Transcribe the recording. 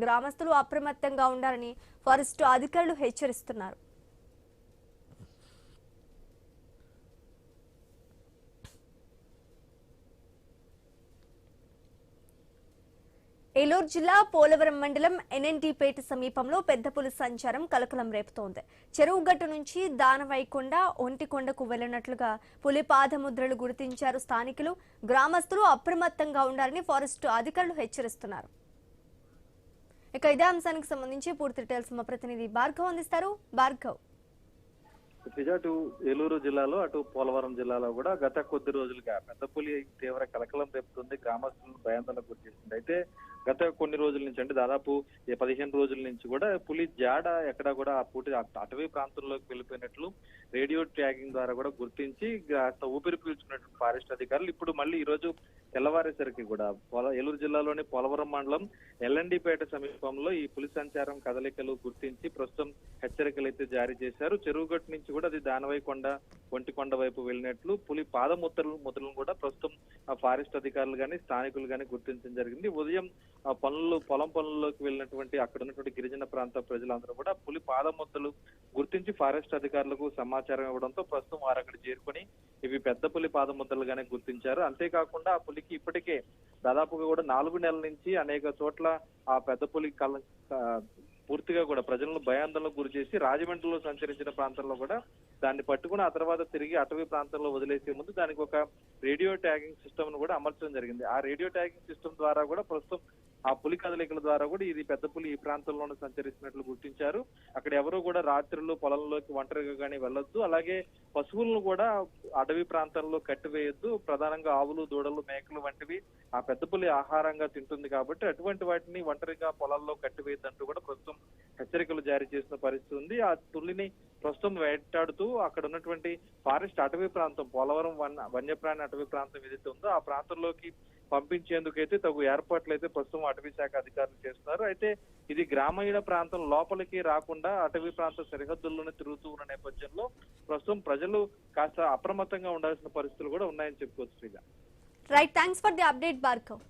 గ్రామస్తులు అప్రమత్తంగా ఉండాలని ఫారెస్ట్ అధికారులు హెచ్చరిస్తున్నారు. ఏలూరు జిల్లా పోలవరం మండలం ఎన్ఎన్టీపేట సమీపంలో పెద్ద పులి సంచారం కలకలం రేపుతోంది. చెరువుగట్టు నుంచి దానవైకొండ, ఒంటికొండకు వెళ్లినట్లుగా పులి పాదముద్రలు గుర్తించారు స్థానికులు. గ్రామస్తులు అప్రమత్తంగా ఉండాలని ఫారెస్ట్ అధికారులు హెచ్చరిస్తున్నారు. ఇక ఇదే అంశానికి సంబంధించి పూర్తి డీటెయిల్స్ మా ప్రతినిధి భార్గవ్ అందిస్తారు. భార్గవ్, అటు ఏలూరు జిల్లాలో అటు పోలవరం జిల్లాలో కూడా గత కొద్ది రోజులుగా పెద్ద పులి తీవ్ర కలకలం రేపుతుంది, గ్రామస్తులను భయాందోళనకు గురిచేస్తుంది. అయితే గత కొన్ని రోజుల నుంచి అంటే దాదాపు 15 రోజుల నుంచి కూడా పులి జాడ ఎక్కడా కూడా ఆ పూటి అటవీ ప్రాంతంలోకి వెళ్ళిపోయినట్లు రేడియో ట్యాగింగ్ ద్వారా కూడా గుర్తించి ఊపిరి పీల్చుకున్నటువంటి ఫారెస్ట్ అధికారులు ఇప్పుడు మళ్ళీ ఈ రోజు తెల్లవారేసరికి కూడా ఏలూరు జిల్లాలోని పోలవరం మండలం ఎల్ఎన్డిపేట సమీపంలో ఈ పులి సంచారం కదలికలు గుర్తించి ప్రస్తుతం హెచ్చరికలు అయితే జారీ చేశారు. చెరువుగట్టు నుంచి కూడా అది దానవైకొండ, ఒంటికొండ వైపు వెళ్ళినట్లు పులి ముద్రలను కూడా ప్రస్తుతం ఫారెస్ట్ అధికారులు గాని స్థానికులు గాని గుర్తించడం జరిగింది. ఉదయం పొలం పనుల్లోకి వెళ్ళినటువంటి అక్కడ ఉన్నటువంటి గిరిజన ప్రాంత ప్రజలందరూ కూడా పులి పాదముద్రలు గుర్తించి ఫారెస్ట్ అధికారులకు సమాచారం ఇవ్వడంతో ప్రస్తుతం వారు అక్కడ చేరుకొని ఇవి పెద్ద పులి పాదముద్రలుగానే గుర్తించారు. అంతేకాకుండా ఆ పులికి ఇప్పటికే దాదాపుగా కూడా 4 నెలల నుంచి అనేక చోట్ల ఆ పెద్ద పులి పూర్తిగా కూడా ప్రజలను భయాందోళనకు గురి చేసి రాజమండ్రిలో సంచరించిన ప్రాంతంలో కూడా దాన్ని పట్టుకుని ఆ తర్వాత తిరిగి అటవీ ప్రాంతంలో వదిలేసే ముందు దానికి ఒక రేడియో ట్యాగింగ్ సిస్టమ్ ను కూడా అమర్చడం జరిగింది. ఆ రేడియో ట్యాగింగ్ సిస్టమ్ ద్వారా కూడా ప్రస్తుతం ఆ పులి కదలికల ద్వారా కూడా ఇది పెద్ద పులి ఈ ప్రాంతంలోనే సంచరిస్తున్నట్లు గుర్తించారు. అక్కడ ఎవరు కూడా రాత్రులు పొలంలోకి ఒంటరిగా కానీ వెళ్ళొద్దు, అలాగే పశువులను కూడా అటవీ ప్రాంతాల్లో కట్టివేయొద్దు. ప్రధానంగా ఆవులు, దూడలు, మేకలు వంటివి ఆ పెద్ద పులి ఆహారంగా తింటుంది కాబట్టి అటువంటి వాటిని ఒంటరిగా పొలాల్లో కట్టివేయద్దంటూ కూడా ప్రస్తుతం హెచ్చరికలు జారీ చేసిన పరిస్థితి ఉంది. ఆ పులిని ప్రస్తుతం వేటాడుతూ అక్కడ ఉన్నటువంటి ఫారెస్ట్ అటవీ ప్రాంతం పోలవరం వన్యప్రాణి అటవీ ప్రాంతం ఏదైతే ఉందో ఆ ప్రాంతంలోకి పంపించేందుకైతే తగు ఏర్పాట్లు అయితే ప్రస్తుతం అటవీ శాఖ అధికారులు చేస్తున్నారు. అయితే ఇది గ్రామీణ ప్రాంతం లోపలికి రాకుండా అటవీ ప్రాంత సరిహద్దుల్లోనే తిరుగుతూ ఉన్న నేపథ్యంలో ప్రస్తుతం ప్రజలు కాస్త అప్రమత్తంగా ఉండాల్సిన పరిస్థితులు కూడా ఉన్నాయని చెప్పుకోవచ్చు. Right, thanks for the update Bhargav.